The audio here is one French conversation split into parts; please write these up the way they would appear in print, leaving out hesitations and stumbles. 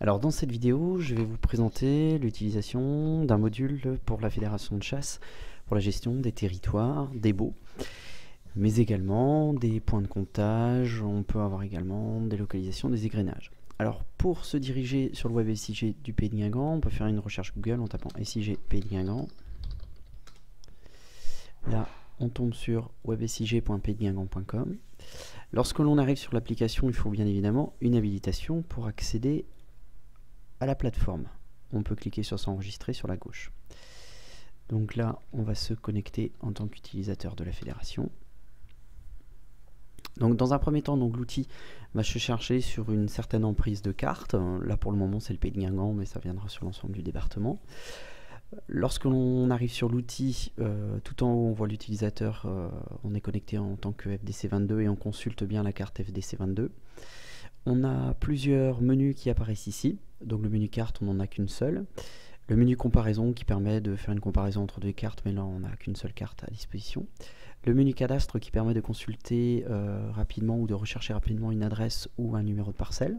Alors dans cette vidéo, je vais vous présenter l'utilisation d'un module pour la fédération de chasse pour la gestion des territoires, des baux, mais également des points de comptage. On peut avoir également des localisations, des égrenages. Alors pour se diriger sur le web SIG du Pays de Guingamp, on peut faire une recherche Google en tapant SIG Pays de Guingamp. Là, on tombe sur websig.paysdeguingamp.com. Lorsque l'on arrive sur l'application, il faut bien évidemment une habilitation pour accéder à la plateforme. On peut cliquer sur s'enregistrer sur la gauche. Donc là, on va se connecter en tant qu'utilisateur de la fédération. Donc dans un premier temps, l'outil va se chercher sur une certaine emprise de carte. Là pour le moment, c'est le Pays de Guingamp, mais ça viendra sur l'ensemble du département. Lorsque l'on arrive sur l'outil, tout en haut, on voit l'utilisateur, on est connecté en tant que FDC22 et on consulte bien la carte FDC22. On a plusieurs menus qui apparaissent ici. Donc le menu carte, on n'en a qu'une seule. Le menu comparaison qui permet de faire une comparaison entre deux cartes, mais là on n'a qu'une seule carte à disposition. Le menu cadastre qui permet de consulter rapidement ou de rechercher rapidement une adresse ou un numéro de parcelle.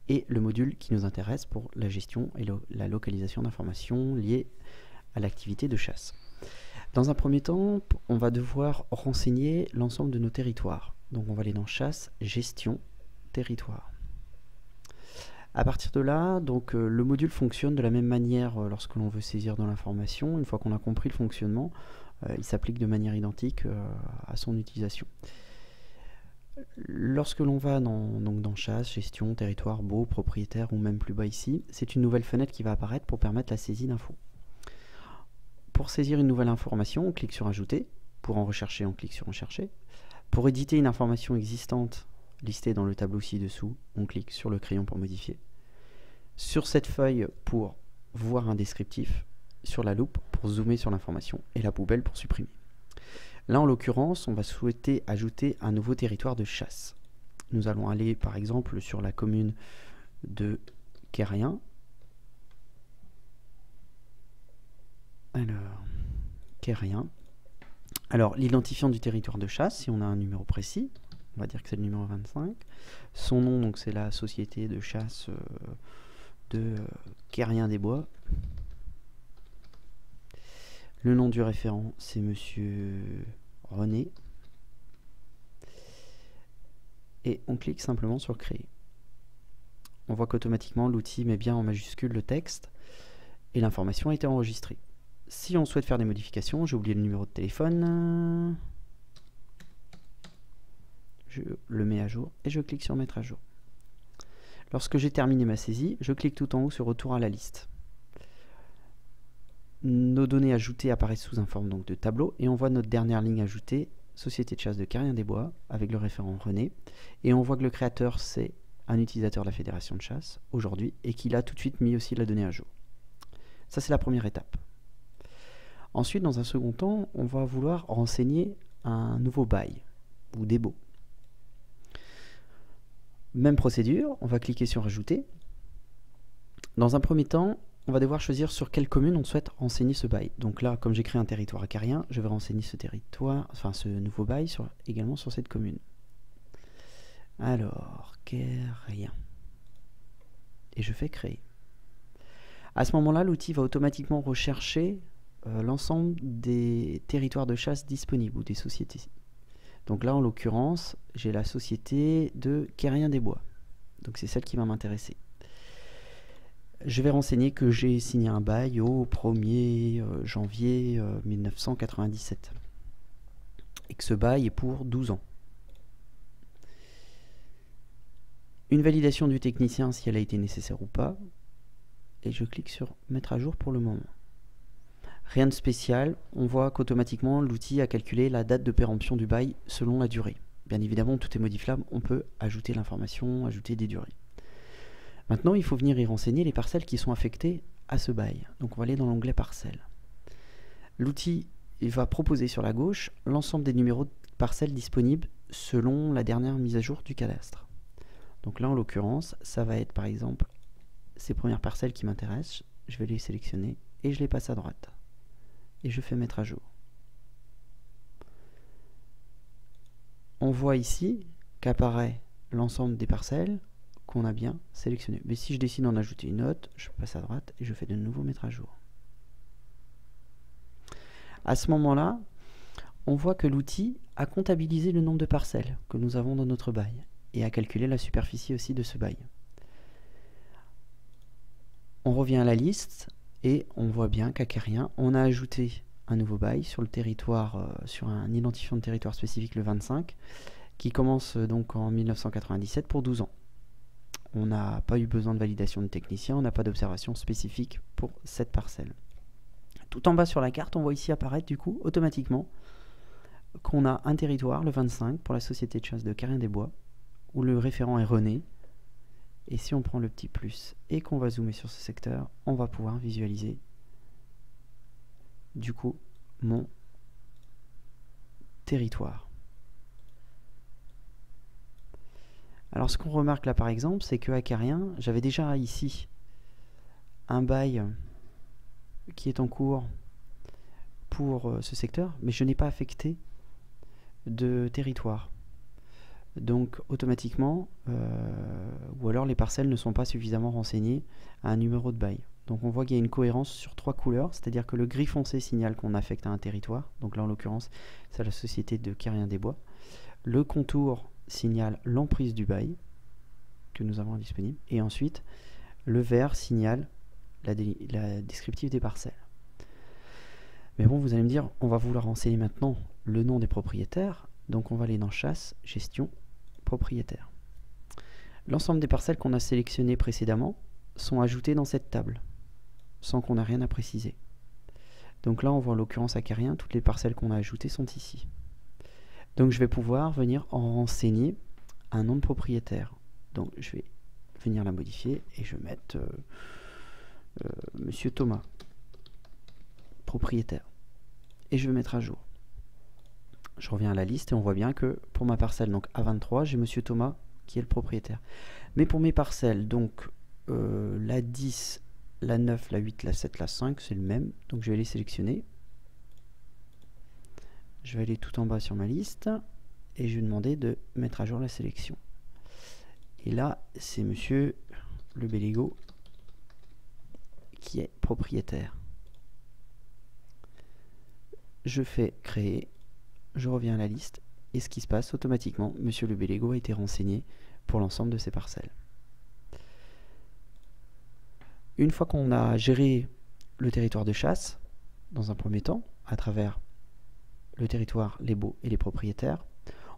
Et le module qui nous intéresse pour la gestion et la localisation d'informations liées à l'activité de chasse. Dans un premier temps, on va devoir renseigner l'ensemble de nos territoires. Donc on va aller dans chasse, gestion, territoire. À partir de là, le module fonctionne de la même manière lorsque l'on veut saisir de l'information. Une fois qu'on a compris le fonctionnement, il s'applique de manière identique à son utilisation. Lorsque l'on va dans chasse, gestion, territoire, baux, propriétaire ou même plus bas ici, c'est une nouvelle fenêtre qui va apparaître pour permettre la saisie d'infos. Pour saisir une nouvelle information, on clique sur ajouter. Pour en rechercher, on clique sur rechercher. Pour éditer une information existante listée dans le tableau ci-dessous, on clique sur le crayon pour modifier. Sur cette feuille pour voir un descriptif, sur la loupe pour zoomer sur l'information et la poubelle pour supprimer. Là, en l'occurrence, on va souhaiter ajouter un nouveau territoire de chasse. Nous allons aller, par exemple, sur la commune de Quérien. Alors, Quérien. Alors, l'identifiant du territoire de chasse, si on a un numéro précis, on va dire que c'est le numéro 25. Son nom, donc c'est la société de chasse de Quérien des Bois. Le nom du référent, c'est Monsieur René. Et on clique simplement sur créer. On voit qu'automatiquement l'outil met bien en majuscule le texte et l'information a été enregistrée. Si on souhaite faire des modifications, j'ai oublié le numéro de téléphone. Je le mets à jour et je clique sur mettre à jour. Lorsque j'ai terminé ma saisie, je clique tout en haut sur retour à la liste. Nos données ajoutées apparaissent sous un forme de tableau et on voit notre dernière ligne ajoutée, Société de chasse de Quérien des Bois, avec le référent René. Et on voit que le créateur, c'est un utilisateur de la fédération de chasse aujourd'hui et qu'il a tout de suite mis aussi la donnée à jour. Ça, c'est la première étape. Ensuite, dans un second temps, on va vouloir renseigner un nouveau bail ou des baux. Même procédure, on va cliquer sur ajouter. Dans un premier temps, on va devoir choisir sur quelle commune on souhaite renseigner ce bail. Donc là, comme j'ai créé un territoire à Quérien, je vais renseigner ce territoire, enfin ce nouveau bail également sur cette commune. Alors, Quérien. Et je fais créer. À ce moment-là, l'outil va automatiquement rechercher l'ensemble des territoires de chasse disponibles ou des sociétés. Donc là, en l'occurrence, j'ai la société de Quérien des Bois. Donc c'est celle qui va m'intéresser. Je vais renseigner que j'ai signé un bail au 1er janvier 1997 et que ce bail est pour 12 ans. Une validation du technicien si elle a été nécessaire ou pas, et je clique sur mettre à jour pour le moment. Rien de spécial, on voit qu'automatiquement l'outil a calculé la date de péremption du bail selon la durée. Bien évidemment, tout est modifiable, on peut ajouter l'information, ajouter des durées. Maintenant, il faut venir y renseigner les parcelles qui sont affectées à ce bail. Donc on va aller dans l'onglet parcelles. L'outil va proposer sur la gauche l'ensemble des numéros de parcelles disponibles selon la dernière mise à jour du cadastre. Donc là, en l'occurrence, ça va être par exemple ces premières parcelles qui m'intéressent. Je vais les sélectionner et je les passe à droite. Et je fais mettre à jour. On voit ici qu'apparaît l'ensemble des parcelles qu'on a bien sélectionné. Mais si je décide d'en ajouter une autre, je passe à droite et je fais de nouveau mettre à jour. À ce moment-là, on voit que l'outil a comptabilisé le nombre de parcelles que nous avons dans notre bail et a calculé la superficie aussi de ce bail. On revient à la liste et on voit bien qu'Aquarien, on a ajouté un nouveau bail sur le territoire, sur un identifiant de territoire spécifique le 25, qui commence donc en 1997 pour 12 ans. On n'a pas eu besoin de validation de technicien, on n'a pas d'observation spécifique pour cette parcelle. Tout en bas sur la carte, on voit ici apparaître du coup automatiquement qu'on a un territoire, le 25, pour la société de chasse de Carrien-des-Bois, où le référent est René. Et si on prend le petit plus et qu'on va zoomer sur ce secteur, on va pouvoir visualiser du coup mon territoire. Alors ce qu'on remarque là par exemple, c'est que Acarien, j'avais déjà ici un bail qui est en cours pour ce secteur, mais je n'ai pas affecté de territoire. Donc automatiquement, ou alors les parcelles ne sont pas suffisamment renseignées à un numéro de bail. Donc on voit qu'il y a une cohérence sur 3 couleurs, c'est-à-dire que le gris foncé signale qu'on affecte à un territoire, donc là en l'occurrence c'est la société de Carrien-des-Bois. Le contour signale l'emprise du bail que nous avons disponible, et ensuite le vert signale la descriptive des parcelles. Mais bon, vous allez me dire, on va vouloir renseigner maintenant le nom des propriétaires, donc on va aller dans chasse, gestion, propriétaire. L'ensemble des parcelles qu'on a sélectionnées précédemment sont ajoutées dans cette table, sans qu'on ait rien à préciser. Donc là, on voit en l'occurrence Acarien, toutes les parcelles qu'on a ajoutées sont ici. Donc je vais pouvoir venir en renseigner un nom de propriétaire. Donc je vais venir la modifier et je vais mettre Monsieur Thomas, propriétaire. Et je vais mettre à jour. Je reviens à la liste et on voit bien que pour ma parcelle donc A23, j'ai Monsieur Thomas qui est le propriétaire. Mais pour mes parcelles, donc la 10, la 9, la 8, la 7, la 5, c'est le même. Donc je vais les sélectionner. Je vais aller tout en bas sur ma liste et je vais demander de mettre à jour la sélection. Et là, c'est Monsieur Le Bélégo qui est propriétaire. Je fais créer, je reviens à la liste et ce qui se passe automatiquement, Monsieur Le Bélégo a été renseigné pour l'ensemble de ces parcelles. Une fois qu'on a géré le territoire de chasse, dans un premier temps, à travers le territoire, les baux et les propriétaires,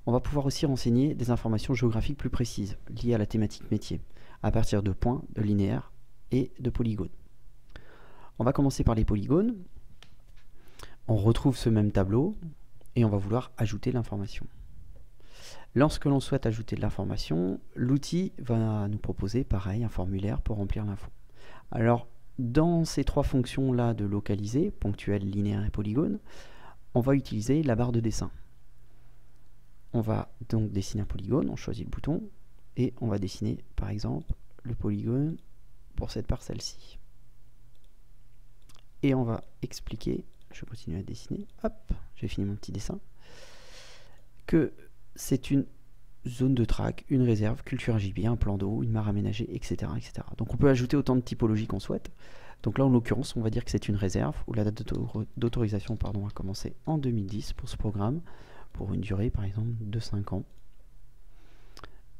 on va pouvoir aussi renseigner des informations géographiques plus précises liées à la thématique métier, à partir de points, de linéaires et de polygones. On va commencer par les polygones. On retrouve ce même tableau et on va vouloir ajouter l'information. Lorsque l'on souhaite ajouter de l'information, l'outil va nous proposer, pareil, un formulaire pour remplir l'info. Alors, dans ces trois fonctions-là de localiser, ponctuel, linéaire et polygone, on va utiliser la barre de dessin. On va donc dessiner un polygone, on choisit le bouton, et on va dessiner, par exemple, le polygone pour cette parcelle-ci. Et on va expliquer, je continue à dessiner, hop, j'ai fini mon petit dessin, que c'est une zone de traque, une réserve, culture RGB, un plan d'eau, une mare aménagée, etc., etc. Donc on peut ajouter autant de typologies qu'on souhaite. Donc là, en l'occurrence, on va dire que c'est une réserve, où la date d'autorisation a commencé en 2010 pour ce programme, pour une durée, par exemple, de 5 ans.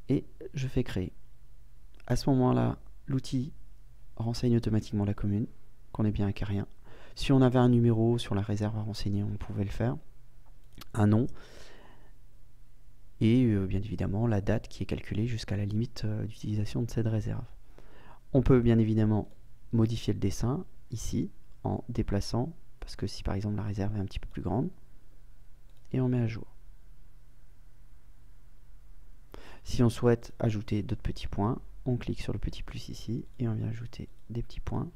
Et je fais créer. À ce moment-là, l'outil renseigne automatiquement la commune, qu'on est bien à Carrien. Si on avait un numéro sur la réserve à renseigner, on pouvait le faire. Un nom. Et bien évidemment, la date qui est calculée jusqu'à la limite d'utilisation de cette réserve. On peut bien évidemment modifier le dessin ici en déplaçant, parce que si par exemple la réserve est un petit peu plus grande, et on met à jour. Si on souhaite ajouter d'autres petits points, on clique sur le petit plus ici et on vient ajouter des petits points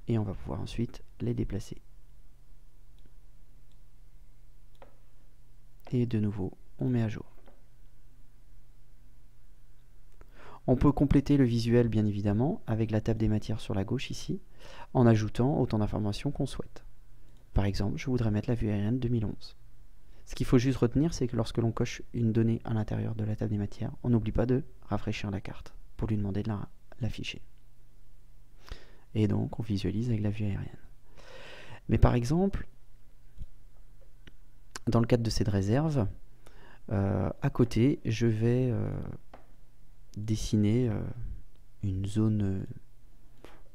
et on va pouvoir ensuite les déplacer. Et de nouveau, on met à jour. On peut compléter le visuel bien évidemment avec la table des matières sur la gauche ici, en ajoutant autant d'informations qu'on souhaite. Par exemple, je voudrais mettre la vue aérienne 2011. Ce qu'il faut juste retenir, c'est que lorsque l'on coche une donnée à l'intérieur de la table des matières, on n'oublie pas de rafraîchir la carte pour lui demander de l'afficher. Et donc, on visualise avec la vue aérienne. Mais par exemple, dans le cadre de cette réserve, à côté, je vais dessiner une zone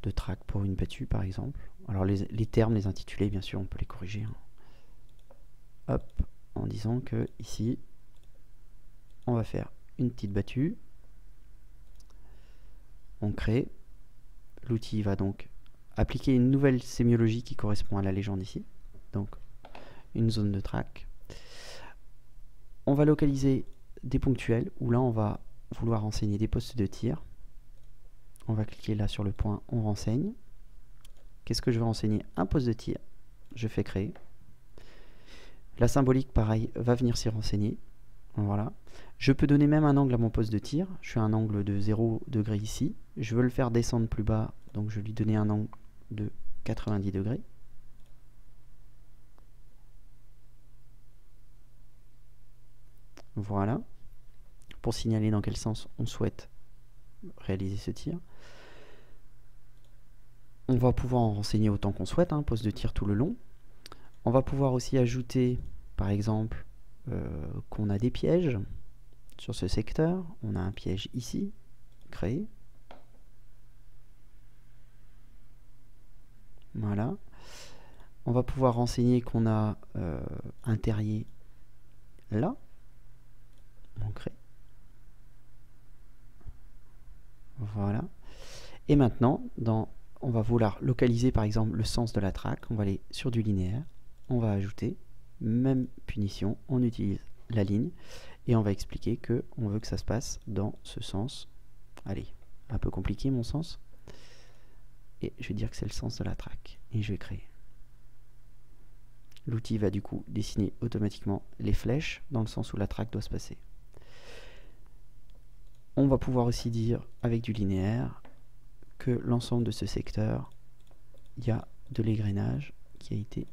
de track pour une battue, par exemple. Alors, les termes, les intitulés, bien sûr, on peut les corriger. Hein. Hop, en disant que ici, on va faire une petite battue. On crée. L'outil va donc appliquer une nouvelle sémiologie qui correspond à la légende ici. Donc, une zone de track. On va localiser des ponctuels où là, on va vouloir renseigner des postes de tir. On va cliquer là sur le point, on renseigne. Qu'est-ce que je veux renseigner? Un poste de tir. Je fais créer. La symbolique, pareil, va venir s'y renseigner. Voilà. Je peux donner même un angle à mon poste de tir. Je suis à un angle de 0 degré ici. Je veux le faire descendre plus bas, donc je vais lui donner un angle de 90 degrés. Voilà. Pour signaler dans quel sens on souhaite réaliser ce tir. On va pouvoir en renseigner autant qu'on souhaite, hein, poste de tir tout le long. On va pouvoir aussi ajouter, par exemple, qu'on a des pièges sur ce secteur. On a un piège ici, créé. Voilà. On va pouvoir renseigner qu'on a un terrier là. On crée. Voilà. Et maintenant, on va vouloir localiser par exemple le sens de la traque. On va aller sur du linéaire. On va ajouter, même punition, on utilise la ligne et on va expliquer que on veut que ça se passe dans ce sens. Allez, un peu compliqué mon sens. Et je vais dire que c'est le sens de la traque. Et je vais créer. L'outil va du coup dessiner automatiquement les flèches dans le sens où la traque doit se passer. On va pouvoir aussi dire avec du linéaire que l'ensemble de ce secteur, il y a de l'égrenage qui a été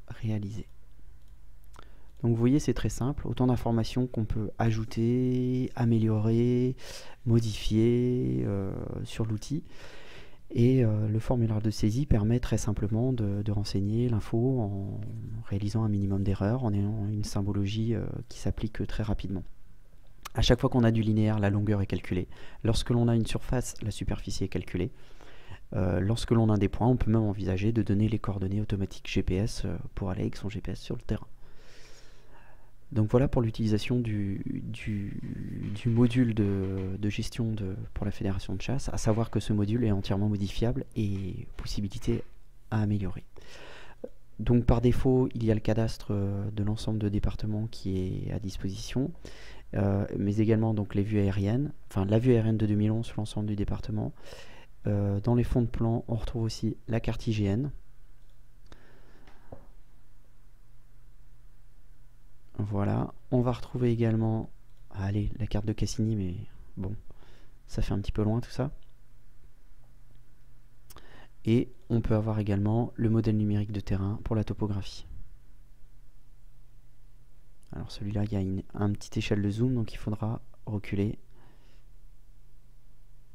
réalisé. Donc vous voyez, c'est très simple, autant d'informations qu'on peut ajouter, améliorer, modifier sur l'outil. Et le formulaire de saisie permet très simplement de renseigner l'info en réalisant un minimum d'erreurs, en ayant une symbologie qui s'applique très rapidement. À chaque fois qu'on a du linéaire, la longueur est calculée. Lorsque l'on a une surface, la superficie est calculée. Lorsque l'on a des points, on peut même envisager de donner les coordonnées automatiques GPS pour aller avec son GPS sur le terrain. Donc voilà pour l'utilisation du module de gestion pour la fédération de chasse, à savoir que ce module est entièrement modifiable et possibilité à améliorer. Donc par défaut, il y a le cadastre de l'ensemble de départements qui est à disposition, mais également donc les vues aériennes, enfin la vue aérienne de 2011 sur l'ensemble du département. Dans les fonds de plan, on retrouve aussi la carte IGN. Voilà, on va retrouver également, allez, la carte de Cassini, mais bon, ça fait un petit peu loin tout ça. Et on peut avoir également le modèle numérique de terrain pour la topographie. Alors celui-là, il y a une petite échelle de zoom, donc il faudra reculer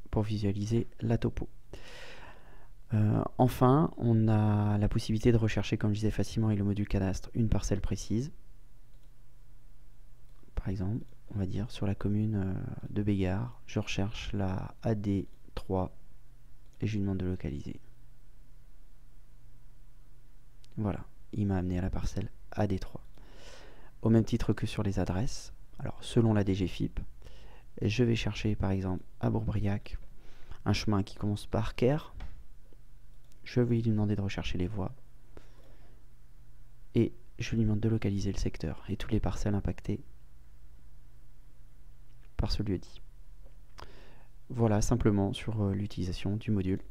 pour visualiser la topo. Enfin, on a la possibilité de rechercher, comme je disais facilement avec le module cadastre, une parcelle précise. Par exemple, on va dire sur la commune de Bégard, je recherche la AD3 et je lui demande de localiser. Voilà, il m'a amené à la parcelle AD3. Au même titre que sur les adresses, alors selon la DGFIP, je vais chercher par exemple à Bourbriac un chemin qui commence par Caire. Je vais lui demander de rechercher les voies et je lui demande de localiser le secteur et toutes les parcelles impactées par ce lieu-dit. Voilà simplement sur l'utilisation du module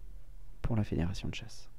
pour la fédération de chasse.